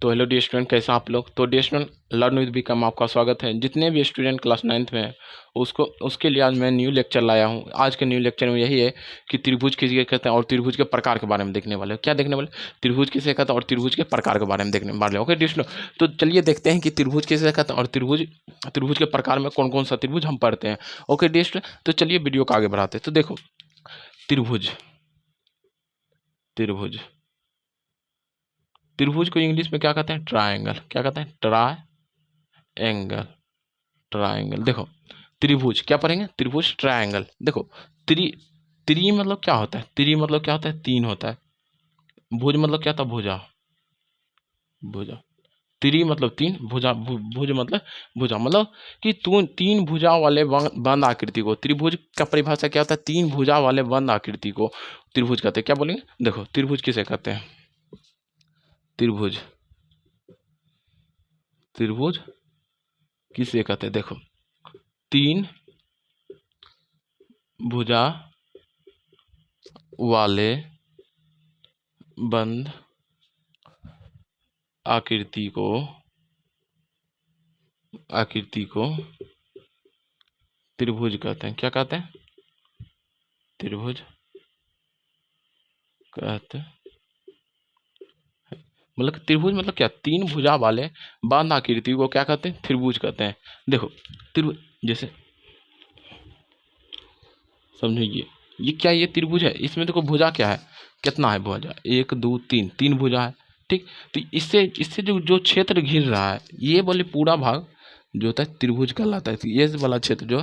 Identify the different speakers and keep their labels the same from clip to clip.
Speaker 1: तो hello dear student, कैसे आप लोग। तो the student, learn with B का आपका स्वागत है। जितने भी स्टूडेंट क्लास 9th में हैं उसके लिए आज मैं न्यू लेक्चर लाया हूँ। आज के न्यू लेक्चर में यही है कि त्रिभुज किसे कहते हैं और त्रिभुज के प्रकार के बारे में देखने वाले हैं। क्या देखने वाले? त्रिभुज किसे कहते हैं और त्रिभुज के प्रकार के बारे में देखने वाले हैं। ओके डी स्टूडेंट, तो चलिए देखते हैं कि त्रिभुज किसे कहते हैं और त्रिभुज के प्रकार में कौन कौन सा त्रिभुज हम पढ़ते हैं। ओके डी स्टूडेंट, तो चलिए वीडियो को आगे बढ़ाते हैं। तो देखो, त्रिभुज त्रिभुज त्रिभुज को इंग्लिश में क्या कहते हैं? ट्रायंगल। क्या कहते हैं? ट्रायंगल। ट्रायंगल। देखो, त्रिभुज क्या पढ़ेंगे? त्रिभुज, ट्रायंगल। देखो, त्रि त्रि मतलब क्या होता है? त्रि मतलब क्या होता है? तीन होता है। भुज मतलब क्या होता है? भुजा। भुजा। त्रि मतलब तीन, भुज मतलब भुजा, मतलब कि तीन भुजा वाले बंद आकृति को त्रिभुज का परिभाषा क्या होता है? तीन भुजा वाले बंद आकृति को त्रिभुज कहते हैं। क्या बोलेंगे? देखो, त्रिभुज किसे कहते हैं? त्रिभुज त्रिभुज किसे कहते हैं? देखो, तीन भुजा वाले बंद आकृति को त्रिभुज कहते हैं। क्या कहते हैं? त्रिभुज कहते हैं। मतलब त्रिभुज मतलब क्या? तीन भुजा वाले बंद आकृति को क्या कहते हैं? त्रिभुज कहते हैं। देखो, त्रिभुज जैसे समझो, ये क्या? ये त्रिभुज है। इसमें देखो भुजा क्या है, कितना है भुजा? एक दो तीन, तीन भुजा है। ठीक, तो इससे इससे जो क्षेत्र घिर रहा है, ये वाले पूरा भाग जो होता है त्रिभुज कहलाता है। तो ये वाला क्षेत्र जो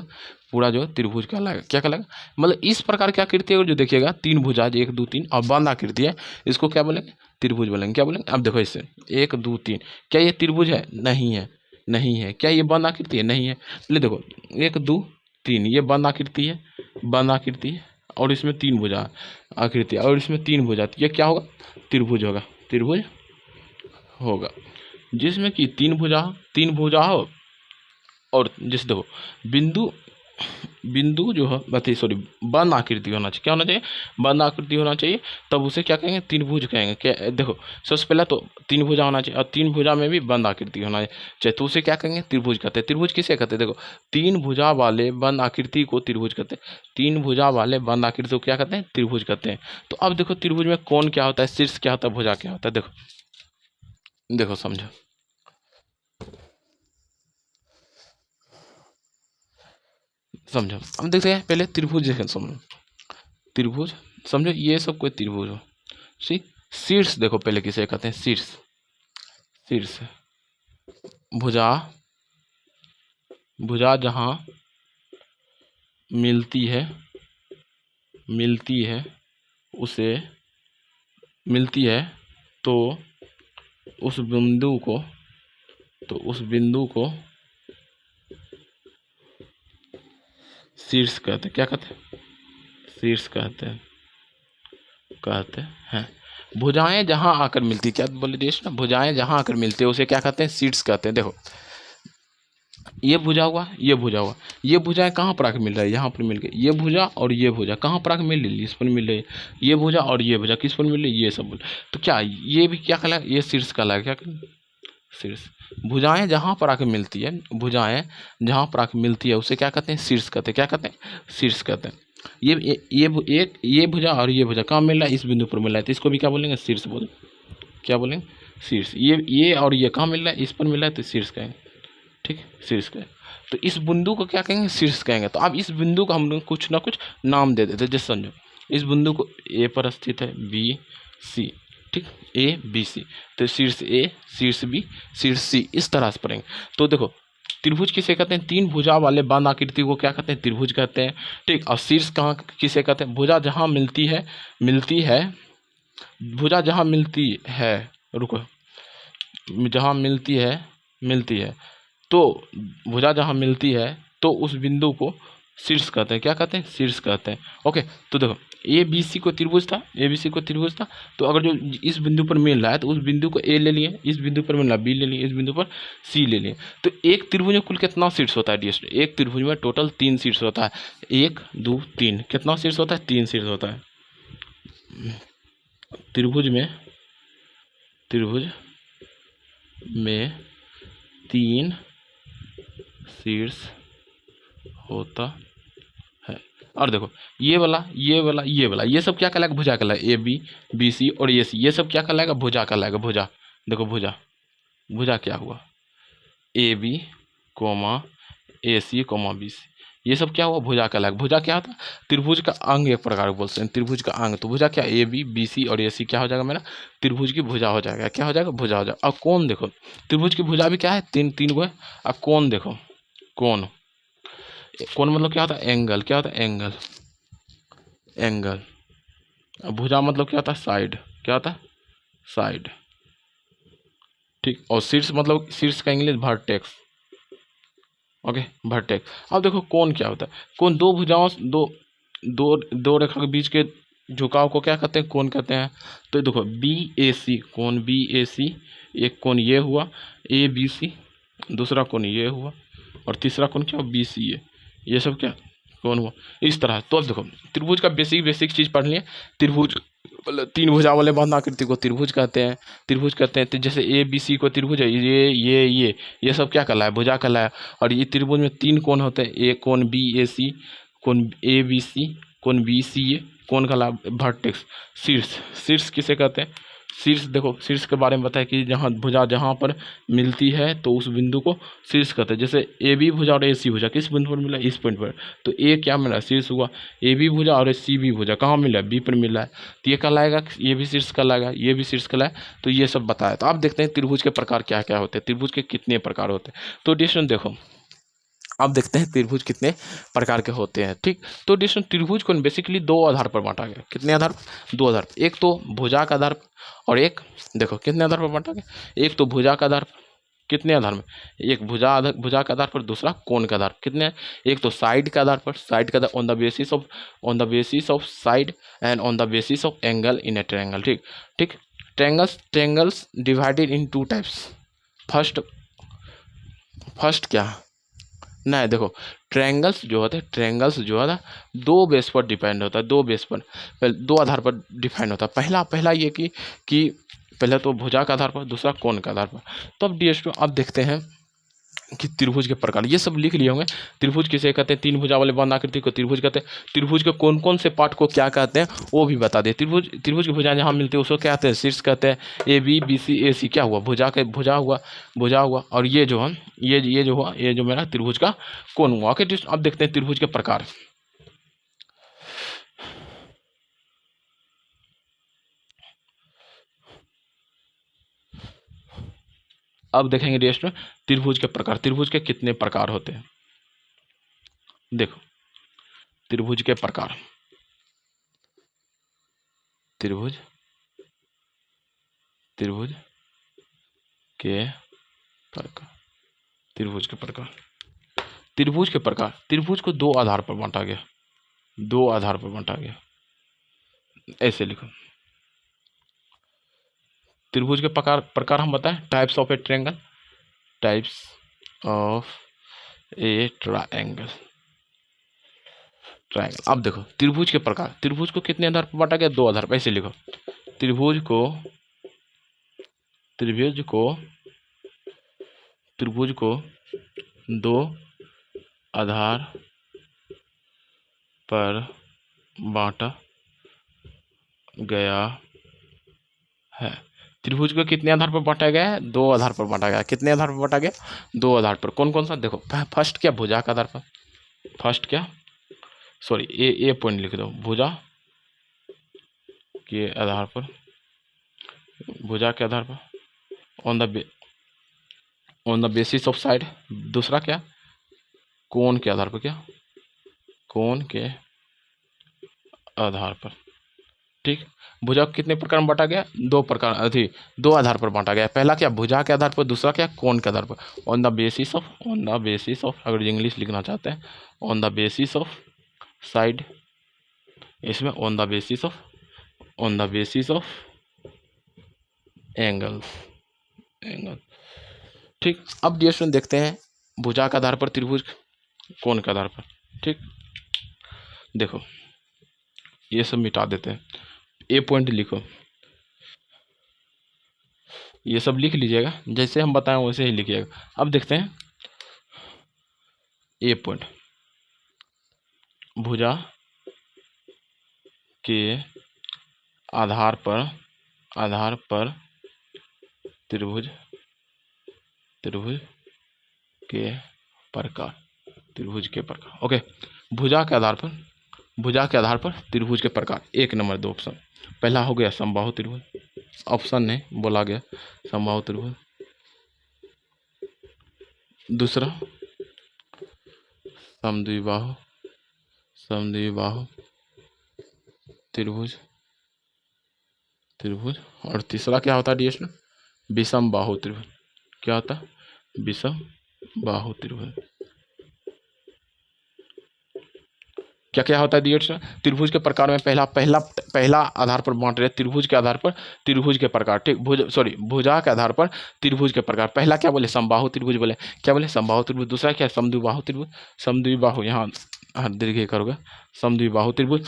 Speaker 1: पूरा जो त्रिभुज कहलाएगा। क्या कहलाएगा? मतलब इस प्रकार की आकृति है जो देखिएगा, तीन भुजा, एक दो तीन और बंद आकृति है, इसको क्या बोलेंगे? त्रिभुज बोलेंगे। क्या बोलेंगे? अब देखो, इससे एक दो तीन, क्या ये त्रिभुज है? नहीं है। नहीं है। क्या ये बंद आकृति है? नहीं है। ले देखो, एक दो तीन, ये बंद आकृति है, बंद आकृति है, और इसमें तीन भुजा आकृति और इसमें तीन भुजा, तो ये क्या होगा? त्रिभुज होगा। त्रिभुज होगा जिसमें कि तीन भुजा हो। और जैसे देखो, बिंदु बिंदु जो है, बताइए, सॉरी, बंद आकृति होना चाहिए। क्या होना चाहिए? बंद आकृति होना चाहिए। तब उसे क्या कहेंगे? त्रिभुज कहेंगे। क्या? देखो, सबसे पहले तो तीन भुजा होना चाहिए, और तीन भुजा में भी बंद आकृति होना चाहिए, तो उसे क्या कहेंगे? त्रिभुज कहते हैं। त्रिभुज किसे कहते हैं? देखो, तीन भुजा वाले बंद आकृति को त्रिभुज कहते हैं। तीन भुजा वाले बंद आकृति को क्या कहते हैं? त्रिभुज कहते हैं। तो अब देखो, त्रिभुज में कौन क्या होता है, शीर्ष क्या होता है, भुजा क्या होता है? देखो देखो, समझो, अब देखते हैं पहले त्रिभुज देखें, समझो त्रिभुज, समझो ये सब कोई त्रिभुज हो। सी शीर्ष देखो, पहले किसे कहते हैं? शीर्ष। शीर्ष भुजा, भुजा जहाँ मिलती है उसे मिलती है, तो उस बिंदु को शीर्ष कहते हैं। क्या कहते हैं? शीर्ष कहते हैं। भुजाएं जहां आकर मिलती, क्या बोले देश ना? भुजाएं जहां आकर मिलती है उसे क्या कहते हैं? शीर्ष कहते हैं। देखो, ये भुजा हुआ, ये भुजा हुआ, ये भुजाएं कहाँ पर आकर मिल रहा है? यहाँ पर मिल गई। ये भुजा और ये भुजा कहाँ पर आकर मिल रही है? इस पर मिल रही है। ये भुजा और ये भुजा किस पर मिल रही है? ये सब बोल, तो क्या ये भी क्या कहलाएगा? ये शीर्ष कहलाएगा। क्या? शीर्ष। भुजाएं जहां पर आकर मिलती है, भुजाएं जहां पर आकर मिलती है उसे क्या कहते हैं? शीर्ष कहते हैं। क्या कहते हैं? शीर्ष कहते हैं। ये भुजा और ये भुजा कहाँ मिल रहा है? इस बिंदु पर मिल रहा है, तो इसको भी क्या बोलेंगे? शीर्ष बोले। क्या बोलेंगे? शीर्ष। ये और ये कहाँ मिल रहा है? इस पर मिल रहा है, तो शीर्ष कहेंगे। ठीक, शीर्ष कहेंगे। तो इस बिंदु को क्या कहेंगे? शीर्ष कहेंगे। तो अब इस बिंदु को हम लोग कुछ ना कुछ नाम दे देते हैं। जैसे समझो, इस बिंदु को ए पर स्थित है, बी सी, ठीक, ए बी सी, तो शीर्ष ए, शीर्ष बी, शीर्ष सी, इस तरह से पढ़ेंगे। तो देखो, त्रिभुज किसे कहते हैं? तीन भुजा वाले बंद आकृति को क्या कहते हैं? त्रिभुज कहते हैं। ठीक, और शीर्ष कहाँ किसे कहते हैं? भुजा जहाँ भुजा जहाँ मिलती है, रुको, जहाँ मिलती है, तो भुजा जहाँ मिलती है तो उस बिंदु को शीर्ष कहते हैं। क्या कहते हैं? शीर्ष कहते हैं। ओके, तो देखो, ए बी सी को त्रिभुज था, तो अगर जो इस बिंदु पर मिल रहा है तो उस बिंदु को ए ले लिए, इस बिंदु पर मिल रहा है बी ले लिए, इस बिंदु पर सी ले लिए। तो एक त्रिभुज में कुल कितना शीर्ष होता है डियर्स? एक त्रिभुज में टोटल तीन शीर्ष होता है। एक दो तीन, कितना शीर्ष होता है? तीन शीर्ष होता है त्रिभुज में। त्रिभुज में 3 शीर्ष होता है। और देखो ये वाला ये वाला ये वाला ये सब क्या कहलाएगा? भुजा कहलाएगा। ए बी बी सी और ये सी ये सब क्या कहलाएगा? भुजा कहलाएगा। भुजा देखो भुजा भुजा क्या हुआ? A B comma A C comma B C ये सब क्या हुआ? भुजा कहलाएगा। भुजा क्या होता है? त्रिभुज का अंग एक प्रकार बोलते हैं, त्रिभुज का अंग। तो भुजा क्या? ए बी बी सी और ए सी क्या हो जाएगा मेरा? त्रिभुज की भुजा हो जाएगा। क्या हो जाएगा? भुजा हो जाएगा। अब कोण देखो, त्रिभुज की भुजा भी क्या है? तीन तीन गो है। अब कोण देखो, कोण कोण मतलब क्या होता है? एंगल। क्या होता है? Angle angle. अब भुजा मतलब क्या होता है? साइड। क्या होता है? साइड। ठीक। और शीर्ष मतलब शीर्ष का इंग्लिश वर्टेक्स। Okay, vertex. अब देखो कोण क्या होता है? कोण दो भुजाओं दो दो दो रेखा के बीच के झुकाव को क्या कहते हैं? कोण कहते हैं। तो देखो बी ए सी, कोण बी ए सी, एक कोण ये हुआ ए बी सी, दूसरा कोण ये हुआ और तीसरा कोण क्या? बी सी ए। ये सब क्या? कोण हुआ। इस तरह। तो अब देखो त्रिभुज का बेसिक बेसिक चीज पढ़ लिए। त्रिभुज मतलब तीन भुजा वाले बंद आकृति को त्रिभुज कहते हैं। त्रिभुज कहते हैं। तो जैसे ए बी सी को त्रिभुज है, ये सब क्या कहलाए? भुजा कहलाए। और ये त्रिभुज में तीन कोण होते हैं, ए कोण बी ए सी, कोण ए बी सी, कोण बी सी ए, कोण का लाभ वर्टेक्स। शीर्ष। शीर्ष किसे कहते हैं? शीर्ष देखो शीर्ष के बारे में बताया कि जहाँ भुजा जहाँ पर मिलती है तो उस बिंदु को शीर्ष कहते हैं। जैसे ए बी भुजा और ए सी भुजा किस बिंदु पर मिला? इस पॉइंट पर। तो ए क्या मिला? शीर्ष हुआ। ए बी भुजा और सी बी भुजा कहाँ मिला? बी पर मिला है। तो ये कहलाएगा, ये भी शीर्ष कहलाएगा, ये भी शीर्ष कहलाएगा। तो ये सब बताया। तो आप देखते हैं त्रिभुज के प्रकार क्या क्या होते हैं, त्रिभुज के कितने प्रकार होते हैं। तो डिस्टेंस देखो, अब देखते हैं त्रिभुज कितने प्रकार के होते हैं। ठीक। तो डिस्टेंस त्रिभुज को बेसिकली दो आधार पर बांटा गया। कितने आधार पर? दो आधार पर। एक तो भुजा का आधार पर और एक देखो कितने आधार पर बांटा गया? एक तो भुजा का आधार पर। कितने आधार में? एक भुजा के आधार पर, दूसरा कोण के आधार पर। कितने? एक तो साइड के आधार पर, साइड का on the basis of side and on the basis of angle in A triangle. ठीक। ठीक। Triangles divided in two types. First first क्या? नहीं देखो, ट्रायंगल्स जो होते हैं, ट्रायंगल्स जो है दो बेस पर डिपेंड होता है। दो बेस पर, पहले दो आधार पर डिपेंड होता है। पहला पहला ये कि पहले तो भुजा के आधार पर, दूसरा कोण के आधार पर। तो अब DS2 अब देखते हैं कि त्रिभुज के प्रकार। ये सब लिख लिए होंगे। त्रिभुज किसे कहते हैं? तीन भुजा वाले बंद आकृति को त्रिभुज कहते हैं। त्रिभुज के कौन कौन से पार्ट को क्या कहते हैं वो भी बता दे। त्रिभुज की भुजा जहाँ मिलती है उसको क्या कहते हैं? शीर्ष कहते हैं। ए बी बी सी ए सी क्या हुआ? भुजा हुआ। और ये जो है ये जो हुआ, ये जो मेरा त्रिभुज का कोण हुआ। ओके, अब देखते हैं त्रिभुज के प्रकार। अब देखेंगे रेस्ट में त्रिभुज के प्रकार। त्रिभुज के कितने प्रकार होते हैं? देखो त्रिभुज के प्रकार, त्रिभुज त्रिभुज के प्रकार, त्रिभुज के प्रकार, त्रिभुज के प्रकार। त्रिभुज को दो आधार पर बांटा गया। दो आधार पर बांटा गया। ऐसे लिखो, त्रिभुज के प्रकार हम बताएं। Types of A triangle, types of A triangle. Triangle. अब देखो त्रिभुज के प्रकार। त्रिभुज को कितने आधार पर बांटा गया? दो आधार पर। ऐसे लिखो, त्रिभुज को त्रिभुज को त्रिभुज को दो आधार पर बांटा गया है। त्रिभुज को कितने आधार पर बांटा गया है? दो आधार पर बांटा गया है। कितने आधार पर बांटा गया? दो आधार पर। कौन कौन सा? देखो फर्स्ट क्या? भुजा के आधार पर। फर्स्ट क्या? सॉरी, ए पॉइंट लिख दो। भुजा के आधार पर, भुजा के आधार पर, on the basis of side. दूसरा क्या? कोण के आधार पर। क्या? कोण के आधार पर। ठीक। भुजा को कितने प्रकार में बांटा गया? दो प्रकार, अथी दो आधार पर बांटा गया। पहला क्या? भुजा के आधार पर। दूसरा क्या? कोण के आधार पर। ऑन द बेसिस ऑफ, अगर इंग्लिश लिखना चाहते हैं, on the basis of side. इसमें on the basis of angle. ठीक। अब डिस्टेंस देखते हैं भुजा के आधार पर त्रिभुज, कोण के आधार पर। ठीक। देखो ये सब मिटा देते हैं। ए पॉइंट लिखो, ये सब लिख लीजिएगा, जैसे हम बताएं वैसे ही लिखिएगा। अब देखते हैं ए पॉइंट, भुजा के आधार पर त्रिभुज के प्रकार, त्रिभुज के प्रकार। ओके, भुजा के आधार पर त्रिभुज के प्रकार। 1 नंबर 2 ऑप्शन। पहला हो गया समबाहु त्रिभुज, ऑप्शन ने बोला गया समबाहु त्रिभुज। दूसरा समद्विबाहु त्रिभुज। और तीसरा क्या होता है डिएस में? विषम बाहु त्रिभुज। क्या होता है? विषम बाहु त्रिभुज। क्या क्या होता है डिएस में? त्रिभुज के प्रकार में पहला आधार पर बांट रहे, त्रिभुज के आधार पर त्रिभुज के प्रकार, ठीक। भुजा के आधार पर त्रिभुज के प्रकार। पहला क्या बोले? समबाहु त्रिभुज बोले। क्या बोले? समबाहु त्रिभुज। दूसरा क्या? समद्विबाहु त्रिभुज। समद्विबाहु, यहाँ दीर्घ करोगे, समद्विबाहु त्रिभुज।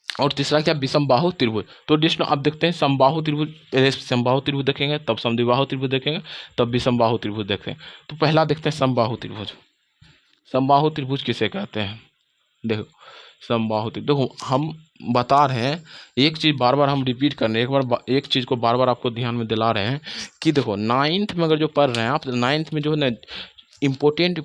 Speaker 1: और तीसरा क्या? विषम बाहु त्रिभुज। तो डिस्टो अब देखते हैं समबाहु त्रिभुज, पहले समबाहु त्रिभुज देखेंगे, तब समद्विबाहु त्रिभुज देखेंगे, तब विषम बाहु त्रिभुज देखते हैं। तो पहला देखते हैं समबाहु त्रिभुज। समबाहु त्रिभुज किसे कहते हैं? देखो समबाहु त्रिभुज, देखो हम बता रहे हैं एक चीज़ बार बार हम रिपीट कर रहे हैं, एक चीज़ को बार बार आपको ध्यान में दिला रहे हैं कि देखो 9th में अगर जो पढ़ रहे हैं आप, 9th में जो है ना इंपॉर्टेंट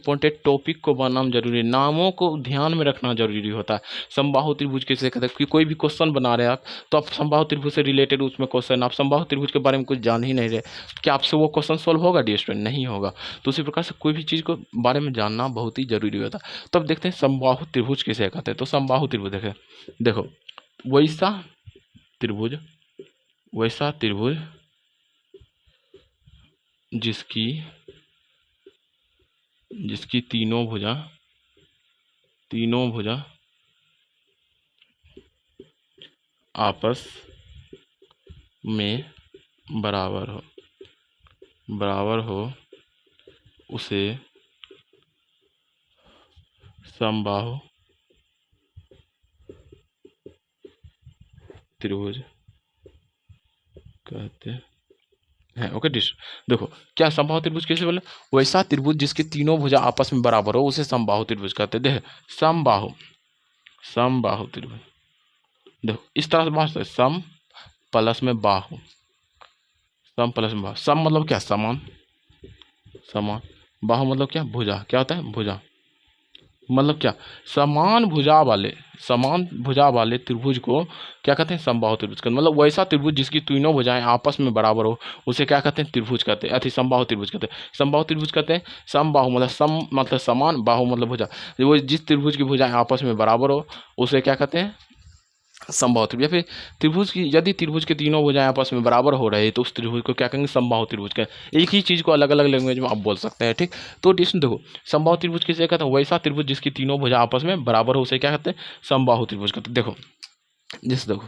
Speaker 1: टॉपिक को बनाना जरूरी है, नामों को ध्यान में रखना जरूरी होता है। समबाहु त्रिभुज किसे कहते हैं? कि कोई भी क्वेश्चन बना रहे हैं आप, तो आप समबाहु त्रिभुज से रिलेटेड उसमें क्वेश्चन, आप समबाहु त्रिभुज के बारे में कुछ जान ही नहीं रहे, क्या आपसे वो क्वेश्चन सोल्व होगा डियर स्टूडेंट? नहीं होगा। तो उसी प्रकार से कोई भी चीज़ को बारे में जानना बहुत ही जरूरी होता है। तब देखते हैं समबाहु त्रिभुज किसे कहते हैं। तो समबाहु त्रिभुज देखो वैसा त्रिभुज जिसकी तीनों भुजा आपस में बराबर हो उसे समबाहु त्रिभुज कहते हैं। ओके देखो क्या समबाहु त्रिभुज कैसे बोले? वैसा त्रिभुज जिसकी तीनों भुजा आपस में बराबर हो उसे समबाहु त्रिभुज कहते हैं। देख समबाहु त्रिभुज, देखो इस तरह से बात है, सम प्लस में बाहु, सम प्लस में बाहु। सम मतलब क्या? समान, बाहु मतलब क्या? भुजा। क्या होता है? भुजा मतलब क्या? समान भुजा वाले त्रिभुज को क्या कहते हैं? समबाहु त्रिभुज कहते हैं। मतलब वैसा त्रिभुज जिसकी तीनों भुजाएं आपस में बराबर हो उसे क्या कहते हैं? त्रिभुज कहते हैं, अति समबाहु त्रिभुज कहते हैं। समबाहु त्रिभुज कहते हैं समबाहु मतलब सम मतलब समान, बाहु मतलब भुजा। वो जिस त्रिभुज की भुजाएं आपस में बराबर हो उसे क्या कहते हैं? समबाहु त्रिभुज। या फिर यदि त्रिभुज के तीनों भुजाएं आपस में बराबर हो रहे तो उस त्रिभुज को क्या कहेंगे? समबाहु त्रिभुज कहेंगे। एक ही चीज़ को अलग अलग लैंग्वेज में आप बोल सकते हैं, ठीक। तो डिस्टेंस देखो समबाहु त्रिभुज किसे कहते हैं? वैसा त्रिभुज जिसकी तीनों भुजा आपस में बराबर हो उसे क्या कहते हैं? समबाहु त्रिभुज कहते हैं। देखो जैसे देखो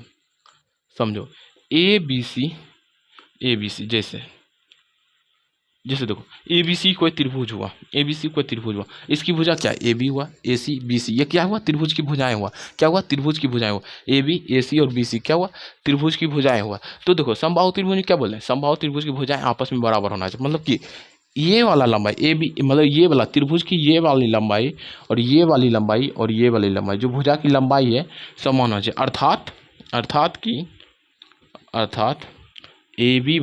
Speaker 1: समझो ए बी सी जैसे देखो ए बी सी कोई त्रिभुज हुआ, इसकी भुजा क्या है? ए बी हुआ, ए सी बी सी, ये क्या हुआ? त्रिभुज की भुजाएं हुआ। क्या हुआ? त्रिभुज की भुजाएं हुआ। ए बी, ए सी और बी सी क्या हुआ? त्रिभुज की भुजाएं हुआ। तो देखो समबाहु त्रिभुज में क्या बोल रहे हैं? समबाहु त्रिभुज की भुजाएं आपस में बराबर होना चाहिए। मतलब कि ये वाला लंबाई ए बी मतलब ये वाला त्रिभुज की ये वाली लंबाई और ये वाली लंबाई और ये वाली लंबाई जो भुजा की लंबाई है समान होना चाहिए। अर्थात ए बी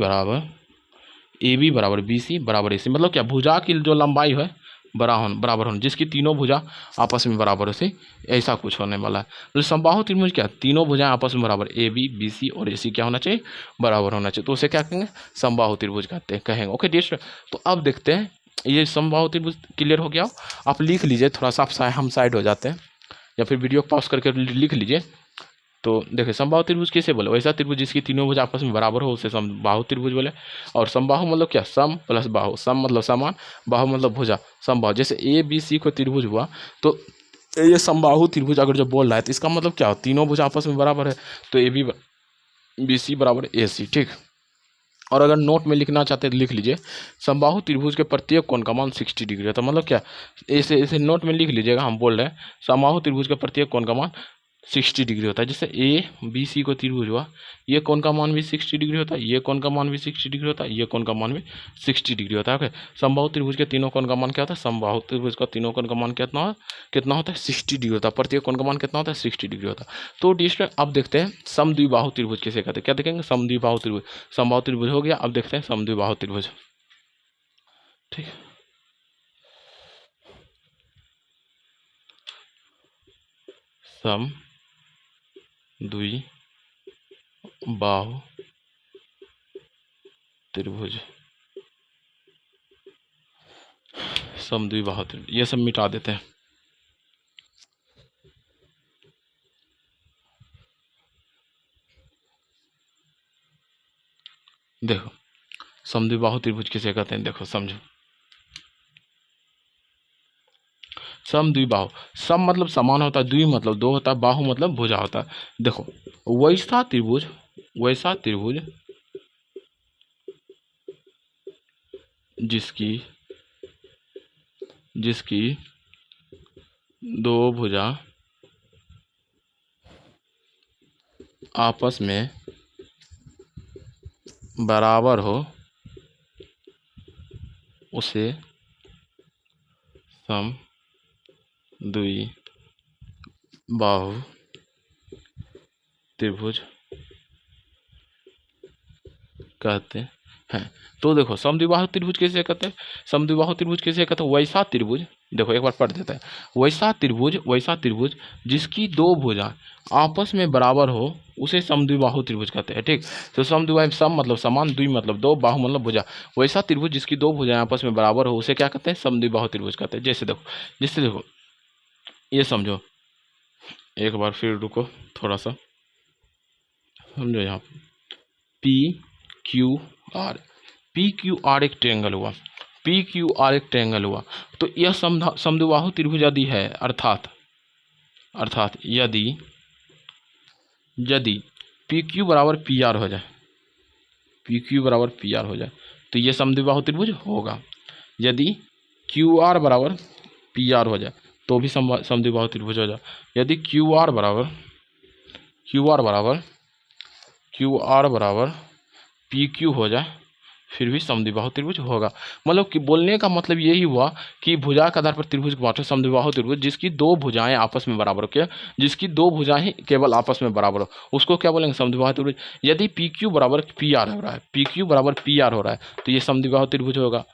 Speaker 1: बराबर बी सी बराबर ए सी। मतलब क्या? भुजा की जो लंबाई है बराबर होना, जिसकी तीनों भुजा आपस में बराबर हो, से ऐसा कुछ होने वाला है। मतलब समबाहु त्रिभुज क्या? तीनों भुजाएं आपस में बराबर, ए बी, बी सी और ए सी क्या होना चाहिए? बराबर होना चाहिए। तो उसे क्या कहेंगे? समबाहु त्रिभुज कहेंगे। ओके डियर, तो अब देखते हैं ये समबाहु त्रिभुज क्लियर हो गया। आप लिख लीजिए, थोड़ा सा हम साइड हो जाते हैं या फिर वीडियो पॉज करके लिख लीजिए। तो देखिए समबाहु त्रिभुज किसे बोले? वैसा त्रिभुज जिसकी तीनों भुजा आपस में बराबर हो उसे समबाहु त्रिभुज बोले। और समबाहु मतलब क्या? सम प्लस बाहु, सम मतलब समान, बाहु मतलब भुजा, समबाहु। जैसे ए बी सी को त्रिभुज हुआ तो ये समबाहु त्रिभुज अगर जो बोल रहा है तो इसका मतलब क्या? तीनों भुजा आपस में बराबर है, तो ए बी सी बराबर ए सी, ठीक। और अगर नोट में लिखना चाहते हैं तो लिख लीजिए समबाहु त्रिभुज के प्रत्येक कोण का मान 60 डिग्री है। तो मतलब क्या? ऐसे नोट में लिख लीजिएगा, हम बोल रहे हैं समबाहु त्रिभुज के प्रत्येक कोण का मान 60 डिग्री होता है। जैसे ए बी सी को त्रिभुज हुआ, ये कोण का मान भी 60 डिग्री होता है, ये कोण का मान भी 60 डिग्री होता है, ये कोण का मान भी 60 डिग्री होता है। ओके, समबाहु त्रिभुज के तीनों कोण का मान क्या होता है? समबाहु त्रिभुज का तीनों कोण का मान कितना होता है? 60 डिग्री होता है। प्रत्येक कोण का मान कितना होता है? 60 डिग्री होता है। तो डिस्टेंस अब देखते हैं समद्विबाहु त्रिभुज किसे कहते हैं। क्या देखेंगे? समद्विबाहु त्रिभुज। समबाहु त्रिभुज हो गया, अब देखते हैं समद्विबाहु त्रिभुज। ठीक, सम द्विबाहु त्रिभुज, समद्विबाहु त्रिभुज, ये सब मिटा देते हैं। देखो समद्विबाहु त्रिभुज किसे कहते हैं? देखो समझो, समद्विबाहु, सम मतलब समान होता है, द्वि मतलब दो होता है, बाहु मतलब भुजा होता है। देखो वैसा त्रिभुज, वैसा त्रिभुज जिसकी जिसकी दो भुजा आपस में बराबर हो उसे समद्विबाहु त्रिभुज कहते हैं। तो देखो समद्विबाहु त्रिभुज किसे कहते हैं? समद्विबाहु त्रिभुज किसे कहते हैं? वैसा त्रिभुज, देखो एक बार पढ़ देते हैं। वैसा त्रिभुज जिसकी दो भुजा आपस में बराबर हो उसे समद्विबाहु त्रिभुज कहते हैं। ठीक, तो समद्विबाहु, सम मतलब समान, द्वि मतलब दो, बाहु मतलब भुजा। वैसा त्रिभुज जिसकी दो भुजाएं आपस में बराबर हो उसे क्या कहते हैं? समद्विबाहु त्रिभुज कहते हैं। जैसे देखो ये समझो, एक बार फिर रुको थोड़ा सा समझो। यहाँ P Q R, P Q R एक ट्रायंगल हुआ, पी क्यू आर एक ट्रायंगल हुआ, तो यह समद्विबाहु त्रिभुज यदि है, अर्थात यदि पी क्यू बराबर पी आर हो जाए, पी क्यू बराबर पी आर हो जाए तो ये समद्विबाहु त्रिभुज होगा। यदि क्यू आर बराबर पी आर हो जाए तो भी समद्विबाहु त्रिभुज हो जाए। यदि क्यू आर बराबर पी क्यू हो जाए फिर भी समद्विबाहु त्रिभुज होगा। मतलब कि बोलने का मतलब यही हुआ कि भुजा के आधार पर त्रिभुज को बांटो। समद्विबाहु त्रिभुज जिसकी दो भुजाएं आपस में बराबर हो, क्या? जिसकी दो भुजाएं केवल आपस में बराबर हो उसको क्या बोलेंगे? समद्विबाहु त्रिभुज। यदि पी क्यू बराबर पी आर हो रहा है, पी क्यू बराबर पी आर हो रहा है तो ये समद्विबाहु त्रिभुज होगा।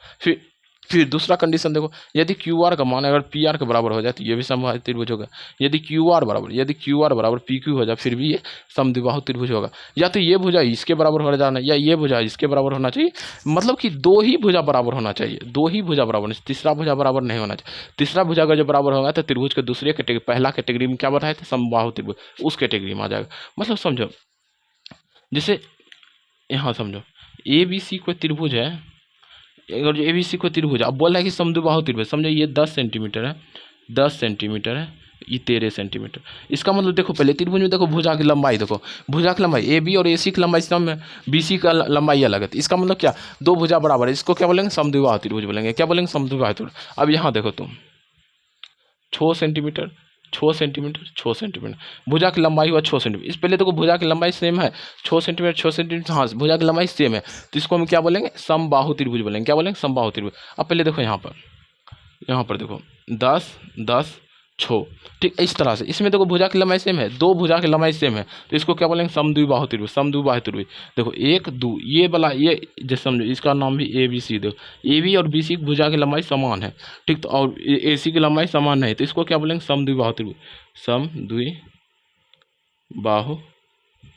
Speaker 1: फिर दूसरा कंडीशन देखो, यदि क्यू आर का मान अगर पी आर के बराबर हो जाए तो ये भी समद्विबाहु त्रिभुज होगा। यदि क्यू आर बराबर पी क्यू हो जाए फिर भी ये समद्विबाहु त्रिभुज होगा। या तो ये भुजा इसके बराबर हो जाना या ये भुजा इसके बराबर होना चाहिए, मतलब कि दो ही भुजा बराबर होना चाहिए, दो ही भुजा बराबर, तीसरा भुजा बराबर नहीं होना चाहिए। तीसरा भुजा अगर जो बराबर होगा तो त्रिभुज के दूसरे कैटेगरी, पहला कैटेगरी में क्या बताया था? समबाहु त्रिभुज, उस कैटेगरी में आ जाएगा। मतलब समझो, जैसे यहाँ समझो ए बी सी कोई त्रिभुज है, अगर जो ए बी सी को त्रिभुज, अब बोल रहा है कि समद्विबाहु त्रिभुज, समझो ये 10 सेंटीमीटर है, 10 सेंटीमीटर है, ये 13 सेंटीमीटर। इसका मतलब देखो पहले त्रिभुज में देखो भुजा की लंबाई, देखो भुजा की लंबाई ए बी और ए सी की लंबाई सम है, बी सी का लंबाई अलग है। इसका मतलब क्या? दो भुजा बराबर है, इसको क्या बोलेंगे? समद्विबाहु त्रिभुज बोलेंगे। क्या बोलेंगे? समद्विबाहु त्रिभुज। अब यहाँ देखो तुम 6 सेंटीमीटर, 6 सेंटीमीटर, 6 सेंटीमीटर, भुजा की लंबाई हुआ 6 सेंटीमीटर। इस पहले देखो भुजा की लंबाई सेम है, 6 सेंटीमीटर, 6 सेंटीमीटर, हाँ भुजा की लंबाई सेम है, तो इसको हम क्या बोलेंगे? समबाहु त्रिभुज बोलेंगे। क्या बोलेंगे? समबाहु त्रिभुज। अब पहले देखो यहाँ पर देखो 10 10 6, ठीक इस तरह से। इसमें देखो भुजा की लंबाई सेम है, दो भुजा की लंबाई सेम है, तो इसको क्या बोलेंगे? समद्विबाहु त्रिभुज, समद्विबाहु त्रिभुज। देखो 1 2 ये वाला, ये जैसे समझो इसका नाम भी ए बी सी, देखो ए बी और बी सी की भुजा की लंबाई समान है, ठीक, तो और ए सी की लंबाई समान नहीं, तो इसको क्या बोलेंगे? समद्विबाहु त्रिभुज, समद्विबाहु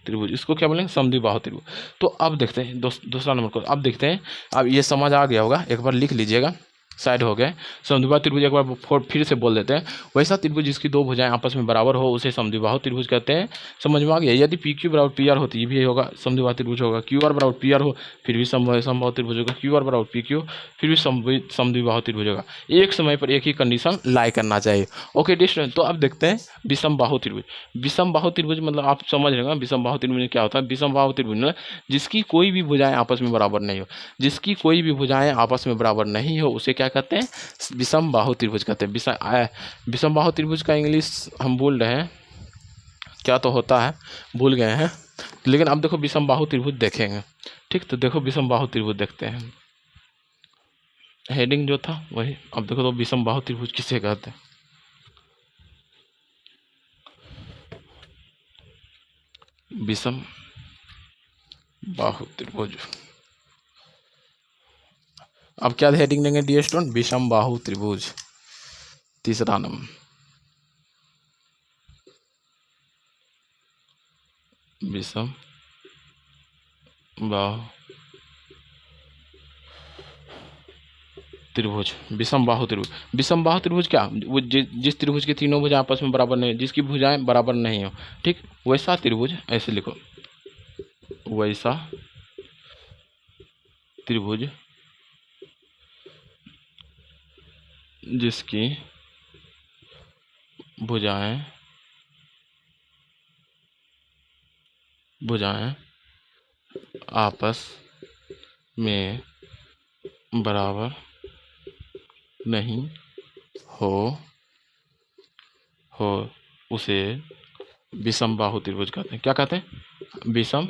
Speaker 1: त्रिभुज, इसको क्या बोलेंगे? समद्विबाहु त्रिभुज। तो अब देखते हैं दूसरा नंबर को, अब देखते हैं। अब ये समझ आ गया होगा, एक बार लिख लीजिएगा, साइड हो गए। समद्विबाहु त्रिभुज एक बार फिर से बोल देते हैं। वैसा त्रिभुज जिसकी दो भुजाएं आपस में बराबर हो उसे समद्विबाहु त्रिभुज कहते हैं। समझ में आ गया? यदि पी क्यू बराबर पी आर हो तो ये भी होगा समद्विबाहु त्रिभुज होगा। क्यू आर बराबर पी आर हो फिर भी समबाहु त्रिभुज होगा। क्यू आर बराबर पी क्यू फिर भी समद्विबाहु त्रिभुज होगा। एक समय पर एक ही कंडीशन लाई करना चाहिए। ओके डिस्टेंस, तो अब देखते हैं विषमबाहु त्रिभुज। विषमबाहु त्रिभुज मतलब आप समझ रहे हैं विषमबाहु त्रिभुज क्या होता है? विषमबाहु त्रिभुज में जिसकी कोई भी भुजाएं आपस में बराबर नहीं हो, जिसकी कोई भी भुजाएं आपस में बराबर नहीं हो उसे क्या कहते हैं? विषमबाहु त्रिभुज कहते हैं। विषमबाहु त्रिभुज का इंग्लिश हम बोल रहे हैं क्या तो होता है, भूल गए हैं। लेकिन अब देखो विषम बाहु त्रिभुज देखेंगे। ठीक, तो देखो विषम बाहु त्रिभुज देखते हैं। हेडिंग जो था वही। अब देखो तो विषम बाहु त्रिभुज किसे कहते हैं। विषम बाहु त्रिभुज। अब क्या हेडिंग देंगे डियर स्टूडेंट, विषम बाहु त्रिभुज। तीसरा नंबर विषम बाहु त्रिभुज। विषम बाहु त्रिभुज। विषम बाहु त्रिभुज क्या, वो जिस त्रिभुज की तीनों भुजाएं आपस में बराबर नहीं, जिसकी भुजाएं बराबर नहीं हो, ठीक, वैसा त्रिभुज, ऐसे लिखो, वैसा त्रिभुज जिसकी भुजाएं आपस में बराबर नहीं हो उसे विषम बाहु त्रिभुज कहते हैं। क्या कहते हैं, विषम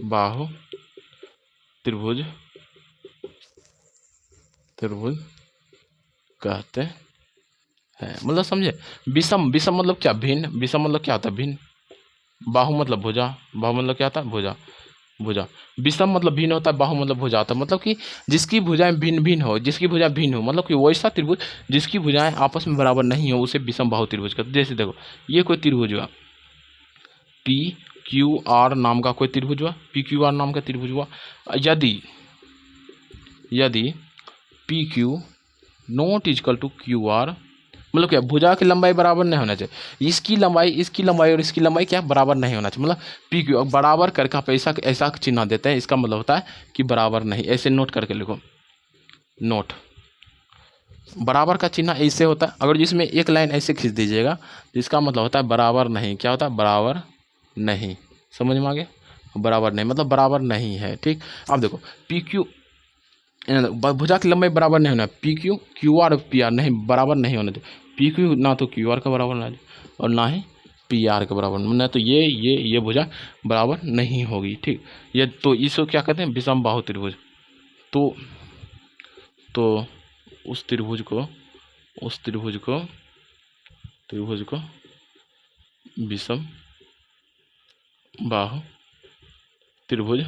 Speaker 1: बाहु त्रिभुज कहते हैं। मतलब समझे, विषम, विषम मतलब क्या, भिन्न। विषम मतलब क्या होता है, भिन्न। बाहु मतलब भुजा, बाहु मतलब क्या होता है, भुजा, भुजा। विषम मतलब भिन्न होता है, बाहु मतलब भुजा होता है। मतलब कि जिसकी भुजाएं भिन्न भिन्न हो, जिसकी भुजा भिन्न हो, मतलब कि वैसा त्रिभुज जिसकी भुजाएं आपस में बराबर नहीं हो, उसे विषम बाहु त्रिभुज कहते हैं। जैसे देखो, ये कोई त्रिभुज हुआ, पी क्यू आर नाम का कोई त्रिभुज हुआ, पी क्यू आर नाम का त्रिभुज हुआ। यदि P Q not equal to Q R, मतलब क्या, भुजा की लंबाई बराबर नहीं होना चाहिए, इसकी लंबाई और इसकी लंबाई क्या बराबर नहीं होना चाहिए। मतलब पी क्यू बराबर करके आप ऐसा चिन्ह देते हैं, इसका मतलब होता है कि बराबर नहीं। ऐसे नोट करके लिखो, नोट। बराबर का चिन्ह ऐसे होता है, अगर जिसमें एक लाइन ऐसे खींच दीजिएगा, जिसका मतलब होता है बराबर नहीं। क्या होता है, बराबर नहीं। समझ में आ गया, बराबर नहीं मतलब बराबर नहीं है। ठीक, अब देखो पी क्यू, भुजा की लंबाई बराबर नहीं होना, P Q Q R P R नहीं बराबर नहीं होना चाहिए। पी क्यू ना तो क्यू आर का बराबर होना चाहिए और ना ही पी आर के बराबर, ना तो ये भुजा बराबर नहीं होगी। ठीक, ये तो इसको क्या कहते हैं, विषम बाहु त्रिभुज। तो उस त्रिभुज को विषम बाहु त्रिभुज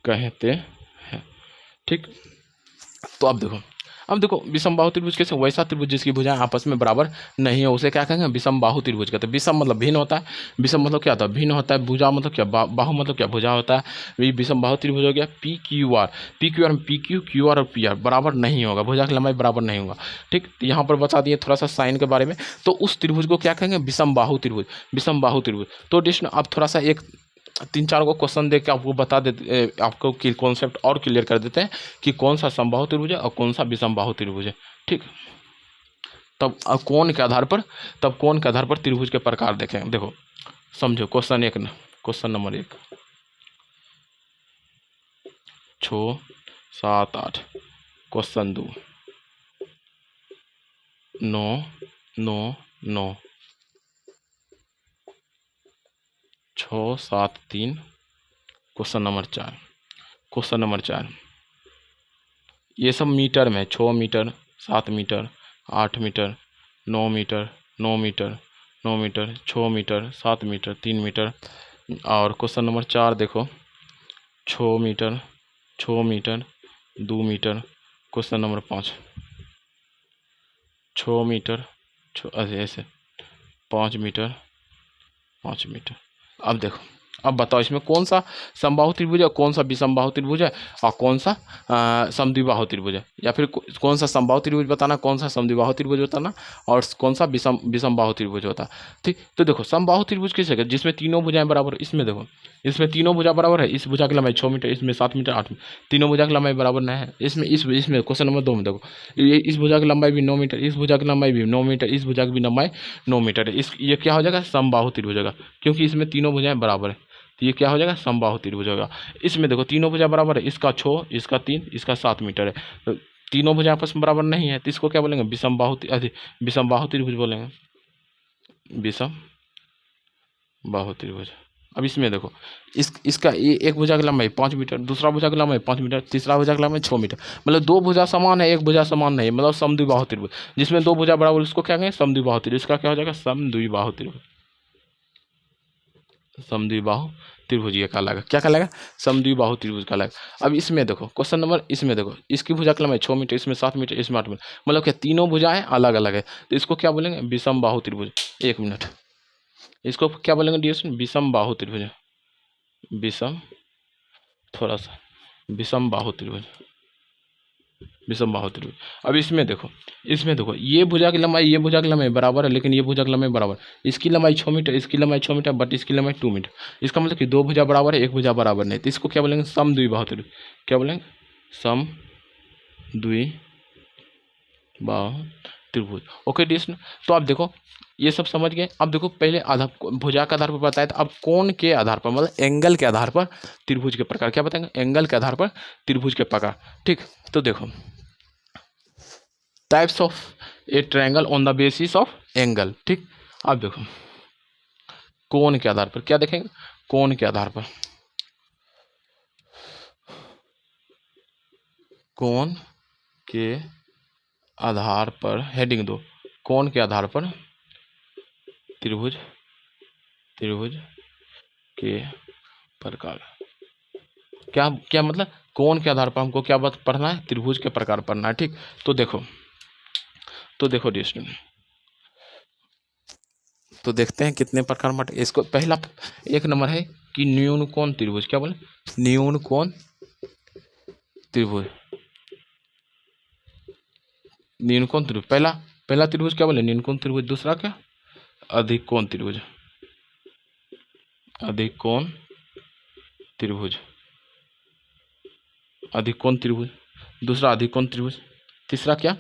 Speaker 1: कहते हैं। ठीक, तो अब देखो विषम बाहु त्रिभुज कैसे, वैसा त्रिभुज जिसकी भुजाएं आपस में बराबर नहीं हो, उसे क्या कहेंगे, विषम बाहु त्रिभुज कहते हैं। विषम मतलब भिन्न होता है, विषम मतलब क्या होता है, भिन्न होता है। भुजा मतलब क्या, बाहु मतलब क्या, भुजा होता है। ये विषम बाहु त्रिभुज हो गया। पी क्यू आर में पी क्यू क्यू आर और पी आर बराबर नहीं होगा, भुजा की लंबाई बराबर नहीं होगा। ठीक, तो यहाँ पर बता दिए थोड़ा सा साइन के बारे में। तो उस त्रिभुज को क्या कहेंगे, विषम बाहु त्रिभुज, विषम बाहु त्रिभुज। तो डिस्क अब थोड़ा सा एक 3-4 को क्वेश्चन दे के आपको बता देते, आपको कॉन्सेप्ट और क्लियर कर देते हैं कि कौन सा समबाहु त्रिभुज है और कौन सा विषमबाहु त्रिभुज है। ठीक, तब कोण के आधार पर त्रिभुज के प्रकार देखें। देखो समझो, question number 1, 6, 7, 8। Question 2, 9, 9, 9, 6, 7, 3। Question number 4, ये सब मीटर में, 6 metre, 7 metre, 8 metre, 9 metre, 9 metre, 9 metre, 6 metre, 7 metre, 3 metre. और क्वेश्चन नंबर 4 देखो, 6 metre, 6 metre, 2 metre. Question number 5, 6 metre, ऐसे 5 मीटर, 5 मीटर। अब देखो, अब बताओ इसमें कौन सा समबाहु त्रिभुज है, कौन सा विषमबाहु त्रिभुज है और कौन सा समद्विबाहु त्रिभुज है। या फिर कौन सा समबाहु त्रिभुज बताना, कौन सा समद्विबाहु त्रिभुज बताना और कौन सा विषमबाहु त्रिभुज होता। ठीक, तो देखो समबाहु त्रिभुज किसे कहते हैं, जिसमें तीनों भुजाएं बराबर। इसमें देखो, इसमें तीनों भुजा बराबर है। इस भुजा की लंबाई 6 मीटर, इसमें 7 मीटर, 8 मीटर, तीनों भुजा की लंबाई बराबर नहीं है। इसमें क्वेश्चन नंबर 2 में देखो, ये इस भुजा की लंबाई भी 9 मीटर, इस भुजा की लंबाई भी 9 मीटर, इस भुजा की भी लंबाई 9 मीटर है। ये क्या हो जाएगा, समबाहु त्रिभुज होगा, क्योंकि इसमें तीनों भुजाएं बराबर है। तो ये क्या हो जाएगा, समबाहु त्रिभुज होगा। इसमें देखो तीनों भुजा बराबर है, इसका 6, इसका 3, इसका 7 मीटर है। तो तीनों भुजा आपस में बराबर नहीं है, तो इसको क्या बोलेंगे, विषमबाहु त्रिभुज बोलेंगे, विषम बाहु त्रिभुज। अब इसमें देखो, इसका एक भुजा की लंबाई 5 मीटर, दूसरा भुजा की लंबाई 5 मीटर, तीसरा भुजा की लंबाई 6 मीटर, मतलब दो भुजा समान है, एक भुजा समान नहीं, मतलब समद्विबाहु त्रिभुज। जिसमें दो भुजा बराबर उसको क्या कहेंगे? समद्विबाहु त्रिभुज। इसका क्या हो जाएगा? समद्विबाहु त्रिभुज। समद्विबाहु त्रिभुज ये कहलाएगा। क्या कहलाएगा? समद्विबाहु त्रिभुज कहलाएगा। अब इसमें देखो क्वेश्चन नंबर, इसमें देखो इसकी भुजा की लंबाई 6 मीटर, इसमें 7 मीटर, इसमें 8 मीटर, मतलब क्या तीनों भुजाएं अलग अलग है, तो इसको क्या बोलेंगे? विषम बाहु त्रिभुज। 1 मिनट, इसको क्या बोलेंगे डियर? विषम बाहु त्रिभुज। विषम, थोड़ा सा, विषम बाहु त्रिभुज, विषम बाहु त्रिभुज। अब इसमें देखो, ये भुजा की लंबाई, ये भुजा की लंबाई बराबर है, लेकिन ये भुजा की लंबाई बराबर, इसकी लंबाई 6 मीटर, इसकी लंबाई 6 मीटर, बट इसकी लंबाई 2 मीटर। इसका मतलब कि दो भुजा बराबर है, एक भुजा बराबर नहीं, तो इसको क्या बोलेंगे? समद्विबाहु त्रिभुज। क्या बोलेंगे? समद्विबाहु त्रिभुज। ओके डियर, तो आप देखो ये सब समझ गए। अब देखो पहले आधार, भुजा के आधार पर बताया था, अब कोण के आधार पर, मतलब एंगल के आधार पर त्रिभुज के प्रकार। क्या बताएंगे? एंगल के आधार पर त्रिभुज के प्रकार। ठीक, तो देखो types of A triangle on the basis of angle. ठीक, अब देखो कोण के आधार पर क्या देखेंगे? कोण के आधार पर, कोण के आधार पर, हेडिंग दो, कोण के आधार पर त्रिभुज, त्रिभुज के प्रकार। क्या क्या मतलब? कोण के आधार पर हमको क्या बात पढ़ना है? त्रिभुज के प्रकार पढ़ना है। ठीक, तो देखो, डिस्टेंस, तो देखते हैं कितने प्रकार में। इसको पहला एक नंबर है कि न्यून कोण त्रिभुज। क्या बोले? न्यून कोण त्रिभुज, न्यून कोण त्रिभुज। पहला त्रिभुज क्या बोले? न्यून कोण त्रिभुज। दूसरा क्या? अधिक कोण त्रिभुज, अधिक कोण त्रिभुज, अधिक कोण त्रिभुज। दूसरा अधिक कोण त्रिभुज। तीसरा क्या?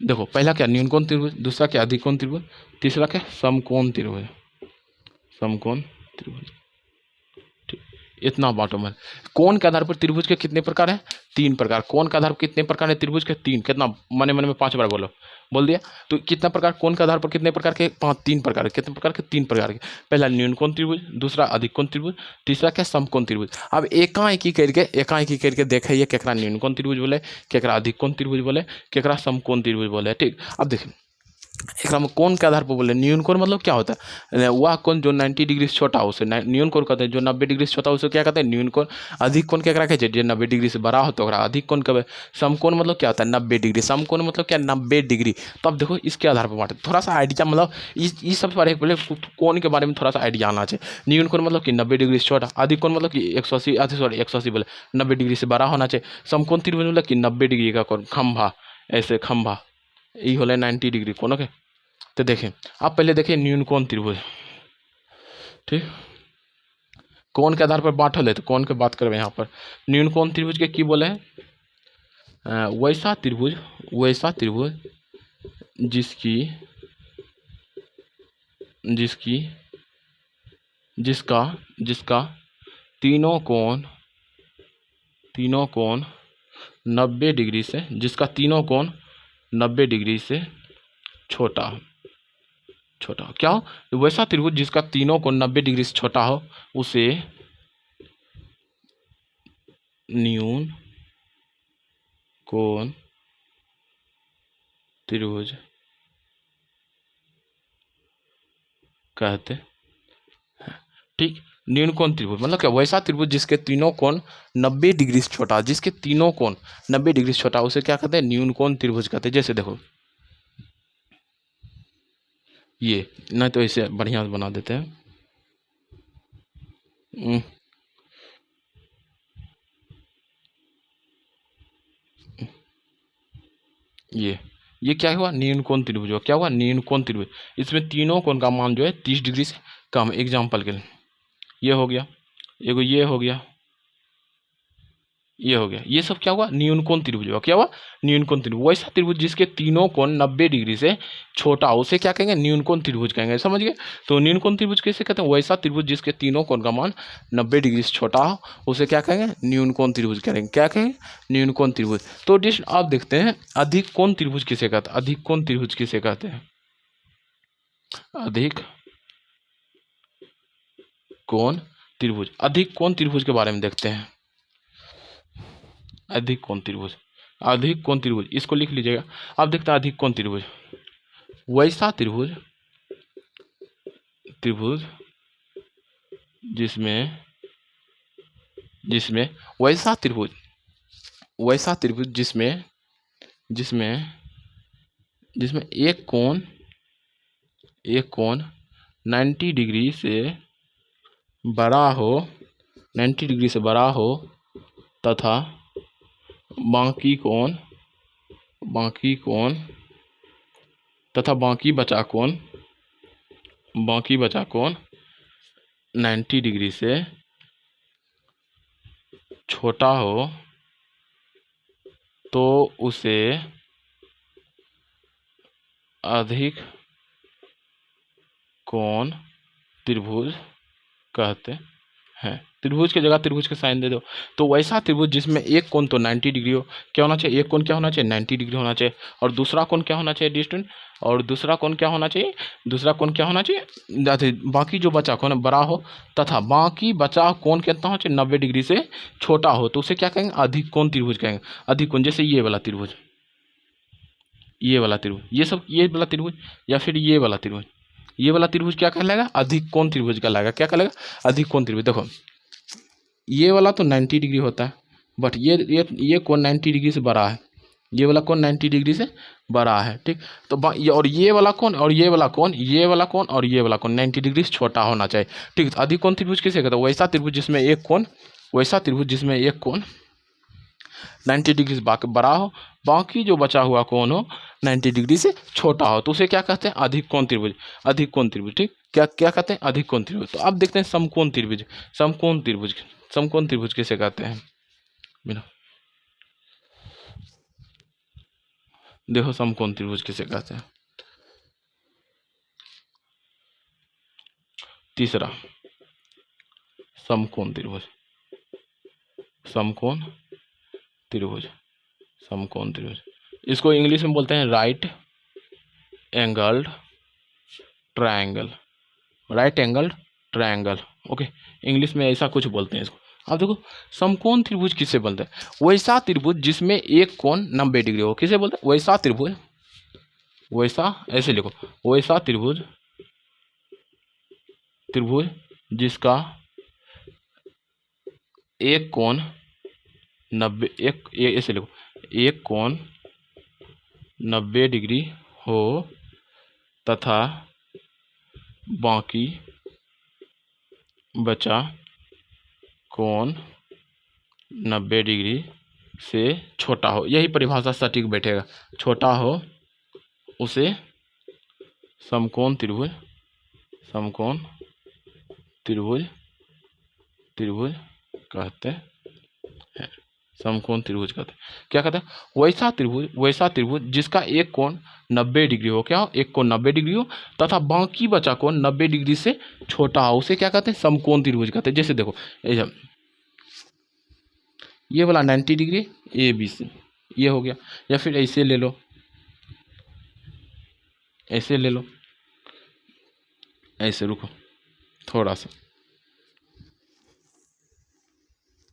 Speaker 1: देखो पहला क्या? न्यून कोण त्रिभुज, दूसरा क्या? अधिक कोण त्रिभुज, तीसरा क्या? समकोण त्रिभुज, समकोण त्रिभुज। ठीक, इतना बाटो में। कोण के आधार पर त्रिभुज के कितने प्रकार हैं? 3 प्रकार। कोण के आधार पर कितने प्रकार है त्रिभुज के? 3। कितना? मने मन में 5 बार बोलो, बोल दिया। तो कितना प्रकार? कोण के आधार पर कितने प्रकार के? 5, 3 प्रकार। कितने प्रकार के? 3 प्रकार के। पहला न्यून कोण त्रिभुज, दूसरा अधिक कोण त्रिभुज, तीसरा क्या? समकोण त्रिभुज। अब एकाएकी करके देखिए केकरा न्यून कोण त्रिभुज बोले, केकरा अधिक कोण त्रिभुज बोले, केकरा समकोण त्रिभुज बोले। ठीक, अब देखिए एक में कोण के आधार पर बोले। न्यून कोण मतलब क्या होता है? वह कोण जो 90 डिग्री से छोटा हो उसे न्यून कोण कहते हैं, जो 90 डिग्री से छोटा हो उसे क्या कहते हैं? न्यून कोण। अधिक कोण क्या कहते हैं? जो 90 डिग्री से बड़ा हो तो अधिक कोण कहते हैं। समकोण मतलब क्या होता है? 90 डिग्री। समकोण मतलब क्या? 90 डिग्री। तो अब देखो इसके आधार पर बांटे, थोड़ा सा आइडिया, मतलब इस सब पढ़े पहले कोण के बारे में थोड़ा सा आइडिया आना चाहिए। न्यून कोण मतलब कि 90 डिग्री से छोटा, अधिक कोण मतलब कि 180, सॉरी 180 बोले 90 डिग्री से बड़ा होना चाहिए। समकोण त्रिभुज मतलब कि 90 डिग्री का कोण, खंभा, ऐसे खंभा, ये होले 90 डिग्री कोण। ओके, तो देखें आप पहले देखिए न्यून कोण त्रिभुज। ठीक, कोण के आधार पर बांटल है, तो कोण के बात करबे यहाँ पर। न्यून कोण त्रिभुज के की बोले हैं? वैसा त्रिभुज, वैसा त्रिभुज जिसकी, जिसकी, जिसका, जिसका तीनों कोण, तीनों कोण 90 डिग्री से, जिसका तीनों कोण 90 डिग्री से छोटा हो, छोटा हो। क्या हो? वैसा त्रिभुज जिसका तीनों कोण 90 डिग्री से छोटा हो उसे न्यून कोण त्रिभुज कहते हैं। ठीक, न्यून कोण त्रिभुज मतलब क्या? वैसा त्रिभुज जिसके तीनों कोण 90 डिग्री से छोटा, जिसके तीनों कोण 90 डिग्री से छोटा, उसे क्या कहते हैं? न्यून कोण त्रिभुज कहते हैं। जैसे देखो ये, नहीं तो इसे बढ़िया से बना देते हैं। ये क्या हुआ? न्यून कोण त्रिभुज हुआ। क्या हुआ? न्यून कोण त्रिभुज। इसमें तीनों कोण का मान जो है 30 डिग्री से कम। एग्जाम्पल के लिए ये हो गया, एगो ये हो गया, ये हो गया। ये सब क्या हुआ? न्यून कोण त्रिभुज हुआ। क्या हुआ? न्यून कोण त्रिभुज। वैसा त्रिभुज जिसके तीनों कोण 90 डिग्री से छोटा हो उसे क्या कहेंगे? न्यून कोण त्रिभुज कहेंगे। समझ गए? तो न्यून कोण त्रिभुज कैसे कहते हैं? वैसा त्रिभुज जिसके तीनों कोण का मान 90 डिग्री से छोटा हो उसे क्या कहेंगे? न्यून कोण त्रिभुज कहेंगे। क्या कहेंगे? न्यून कोण त्रिभुज। तो डिश आप देखते हैं अधिक कोण त्रिभुज किसे कहते हैं? अधिक कोण त्रिभुज किसे कहते हैं? अधिक कोण त्रिभुज। अधिक कोण त्रिभुज के बारे में देखते हैं। अधिक कोण त्रिभुज, अधिक कोण त्रिभुज इसको लिख लीजिएगा। अब देखते हैं अधिक कोण त्रिभुज। वैसा त्रिभुज, त्रिभुज जिसमें जिसमें वैसा त्रिभुज, वैसा त्रिभुज जिसमें जिसमें जिसमें एक कोण 90 डिग्री से बड़ा हो, 90 डिग्री से बड़ा हो तथा बाकी कोण तथा बाकी बचा कोण 90 डिग्री से छोटा हो तो उसे अधिक कोण त्रिभुज कहते हैं। त्रिभुज की जगह त्रिभुज के साइन दे दो। तो वैसा त्रिभुज जिसमें एक कोण तो 90 डिग्री हो, क्या होना चाहिए, एक कोण क्या होना चाहिए 90 डिग्री होना चाहिए, और दूसरा कोण क्या होना चाहिए डिस्टेंट, और दूसरा कोण क्या होना चाहिए, दूसरा कोण क्या होना चाहिए, बाकी जो बचा कोण बड़ा हो तथा बाकी बचा कोण कितना हो चाहिए 90 डिग्री से छोटा हो, तो उसे क्या कहेंगे, अधिक कोण त्रिभुज कहेंगे। अधिक कोण जैसे ये वाला त्रिभुज, ये वाला त्रिभुज, ये सब ये वाला त्रिभुज, या फिर ये वाला त्रिभुज, ये वाला त्रिभुज क्या कहलाएगा, अधिक कोण त्रिभुज कहलाएगा। क्या कहलाएगा, अधिक कोण त्रिभुज। देखो ये वाला तो 90 डिग्री होता है, बट ये कोण 90 डिग्री से बड़ा है, ये वाला कोण 90 डिग्री से बड़ा है, ठीक। तो और ये वाला कोण और ये वाला कोण, ये वाला कोण और ये वाला कोण 90 डिग्री से छोटा होना चाहिए, ठीक। तो अधिक कोण त्रिभुज किसे कहते हैं, वैसा त्रिभुज जिसमें एक कोण, वैसा त्रिभुज जिसमें एक कोण 90 डिग्री से बड़ा हो, बाकी जो बचा हुआ कोण हो 90 डिग्री से छोटा हो, तो उसे क्या कहते हैं, अधिक कोण त्रिभुज। अधिक कोण त्रिभुज, ठीक। क्या क्या कहते हैं, अधिक कोण त्रिभुज। तो अब देखते हैं समकोण त्रिभुज। समकोण त्रिभुज, समकोण त्रिभुज किसे कहते हैं, बिना देखो समकोण त्रिभुज किसे कहते हैं। तीसरा समकोण त्रिभुज, समकोण त्रिभुज, समकोण त्रिभुज, इसको इंग्लिश में बोलते हैं right angled triangle, right angled triangle, okay, English में ऐसा कुछ बोलते हैं इसको। अब देखो समकोण त्रिभुज किसे बोलते हैं, वैसा त्रिभुज जिसमें एक कोण 90 डिग्री हो, किसे बोलते हैं, वैसा त्रिभुज, वैसा ऐसे लिखो, वैसा त्रिभुज, त्रिभुज जिसका एक कोण 90, ऐसे लिखो, एक कोण 90 डिग्री हो तथा बाकी बचा कोण 90 डिग्री से छोटा हो, यही परिभाषा सटीक बैठेगा, छोटा हो उसे समकोण त्रिभुज, समकोण त्रिभुज, त्रिभुज कहते हैं, समकोण त्रिभुज कहते हैं। क्या कहते हैं, वैसा त्रिभुज, वैसा त्रिभुज जिसका एक कोण 90 डिग्री हो, क्या हो, एक कोण 90 डिग्री हो तथा बाकी बचा कोण 90 डिग्री से छोटा हो, उसे क्या कहते हैं, समकोण त्रिभुज कहते हैं। जैसे देखो ये वाला 90 डिग्री ए बी सी, ये हो गया, या फिर ऐसे ले लो, ऐसे ले लो, ऐसे रुको थोड़ा सा,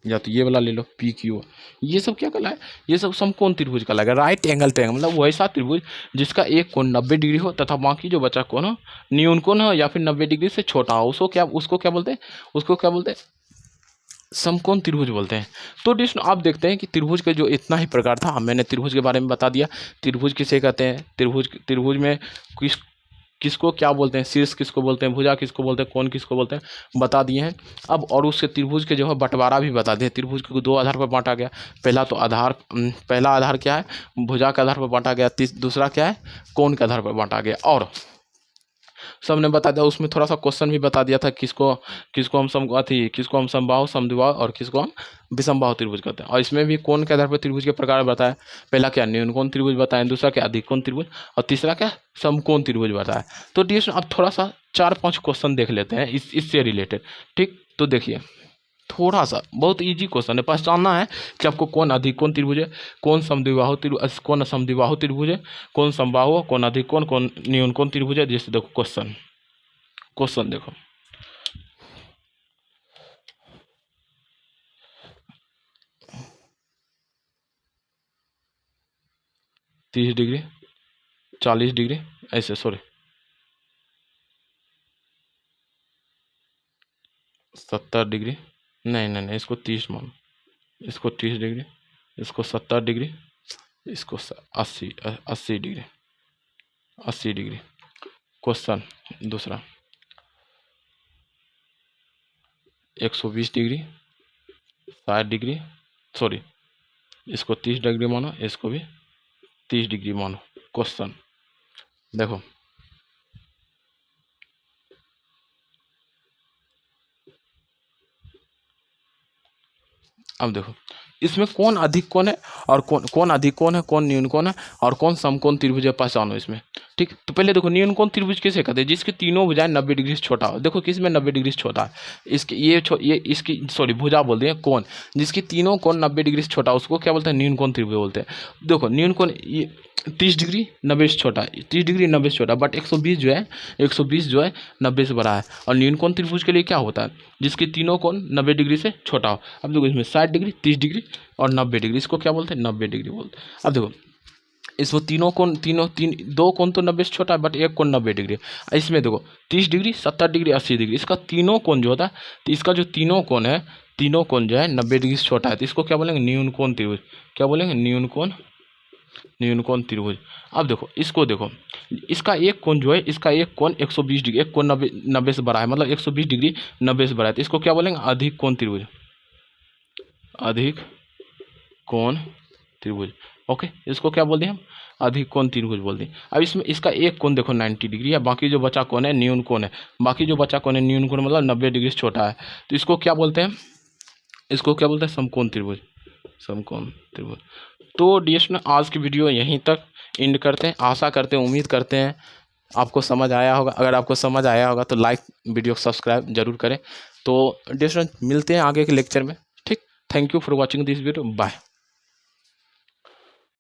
Speaker 1: या तो ये वाला ले लो पी क्यू, ये सब क्या कहला है, ये सब समकोण त्रिभुज कहलाएगा। राइट एंगल ट्रायंगल मतलब वैसा त्रिभुज जिसका एक कोण 90 डिग्री हो तथा बाकी जो बचा कोण हो न्यून कोण हो या फिर 90 डिग्री से छोटा हो, उसको क्या बोलते हैं, उसको क्या बोलते हैं, समकोण त्रिभुज बोलते हैं। तो दोस्तों आप देखते हैं कि त्रिभुज का जो इतना ही प्रकार था, मैंने त्रिभुज के बारे में बता दिया, त्रिभुज किसे कहते हैं, त्रिभुज में किसको क्या बोलते हैं, शीर्ष किसको बोलते हैं, भुजा किसको बोलते हैं, कोण किसको बोलते हैं, बता दिए हैं। अब और उसके त्रिभुज के जो है बंटवारा भी बता दिए। त्रिभुज को दो आधार पर बांटा गया, पहला आधार क्या है, भुजा के आधार पर बांटा गया, दूसरा क्या है, कोण के आधार पर बांटा गया, और सबने बता दिया। उसमें थोड़ा सा क्वेश्चन भी बता दिया था, किसको हम किसको हम समबाहु, समद्विबाहु और किसको हम विषमबाहु त्रिभुज कहते हैं। और इसमें भी कोण के आधार पर त्रिभुज के प्रकार बताया, पहला क्या न्यून कोण त्रिभुज बताया, दूसरा क्या अधिक कोण त्रिभुज, और तीसरा क्या समकोण त्रिभुज बताया। तो डियर अब थोड़ा सा 4-5 क्वेश्चन देख लेते हैं इससे रिलेटेड, ठीक। तो देखिए थोड़ा सा बहुत इजी क्वेश्चन है, पहचानना है कि आपको कौन अधिक कोण त्रिभुज है, कौन समद्विबाहु त्रिभुज, कौन समद्विबाहु त्रिभुज है, कौन समबाहु, कौन अधिक कोण, कौन न्यून कोण त्रिभुज है। जैसे देखो क्वेश्चन देखो, 30 डिग्री, 40 डिग्री, ऐसे, सॉरी 70 डिग्री, नहीं नहीं नहीं, इसको 30 मानो, इसको 30 डिग्री, इसको 70 डिग्री, इसको 80 डिग्री, 80 डिग्री। क्वेश्चन दूसरा 120 डिग्री, 60 डिग्री, सॉरी इसको 30 डिग्री मानो, इसको भी 30 डिग्री मानो। क्वेश्चन देखो, अब देखो इसमें कौन अधिक कोण है और कौन अधिक कोण है, कौन न्यून कोण है और कौन समकोण त्रिभुज है, पहचानो इसमें। ठीक, तो पहले देखो न्यून कोण त्रिभुज किसे कहते हैं, जिसकी तीनों भुजाएं 90 डिग्री से छोटा हो। देखो किसमें 90 डिग्री से छोटा है, इसकी ये इसकी सॉरी भुजा बोलते हैं कोण, जिसकी तीनों कोण 90 डिग्री से छोटा उसको क्या बोलते हैं, न्यून कोण त्रिभुज बोलते हैं। देखो न्यून कोण ये 30 डिग्री 90 से छोटा है, 30 डिग्री 90 से छोटा, बट 120 जो है 90 से बड़ा है। और न्यून कोण त्रिभुज के लिए क्या होता है, जिसकी तीनों कोण 90 डिग्री से छोटा हो। अब देखो इसमें 60 डिग्री, 30 डिग्री और 90 डिग्री, इसको क्या बोलते हैं, 90 डिग्री बोलते हैं। अब देखो इसको तीनों कोण दो कोण तो 90 से छोटा है, बट एक कोण 90 डिग्री। इसमें देखो 30 डिग्री, 70 डिग्री, 80 डिग्री, इसका तीनों कोण जो होता है, तो इसका जो तीनों कोण है, तीनों कोण जो है 90 डिग्री से छोटा है, तो इसको क्या बोलेंगे, न्यून कोण त्रिभुज। क्या बोलेंगे, न्यून कोण त्रिभुज। अब देखो इसको देखो, इसका एक कोण जो है, इसका एक कोण 120 डिग्री, एक कोण 90 से बड़ा है, मतलब 120 डिग्री 90 से बड़ा है, तो इसको क्या बोलेंगे, अधिक कोण त्रिभुज, अधिक कोण त्रिभुज। ओके, इसको क्या बोल दिए हम, अधिक कोण त्रिभुज बोल दिए। अब इसमें इसका एक कोण देखो 90 डिग्री है, बाकी जो बचा कोण है न्यून कोण है, बाकी जो बचा कोण है न्यून कोण, मतलब 90 डिग्री से छोटा है, तो इसको क्या बोलते हैं, इसको क्या बोलते हैं, समकोण त्रिभुज, समकोण त्रिभुज। तो डियर स्टूडेंट आज की वीडियो यहीं तक एंड करते हैं। आशा करते हैं, उम्मीद करते हैं आपको समझ आया होगा। अगर आपको समझ आया होगा तो लाइक, वीडियो सब्सक्राइब जरूर करें। तो डियर स्टूडेंट मिलते हैं आगे के लेक्चर में। ठीक, thank you for watching this video, bye.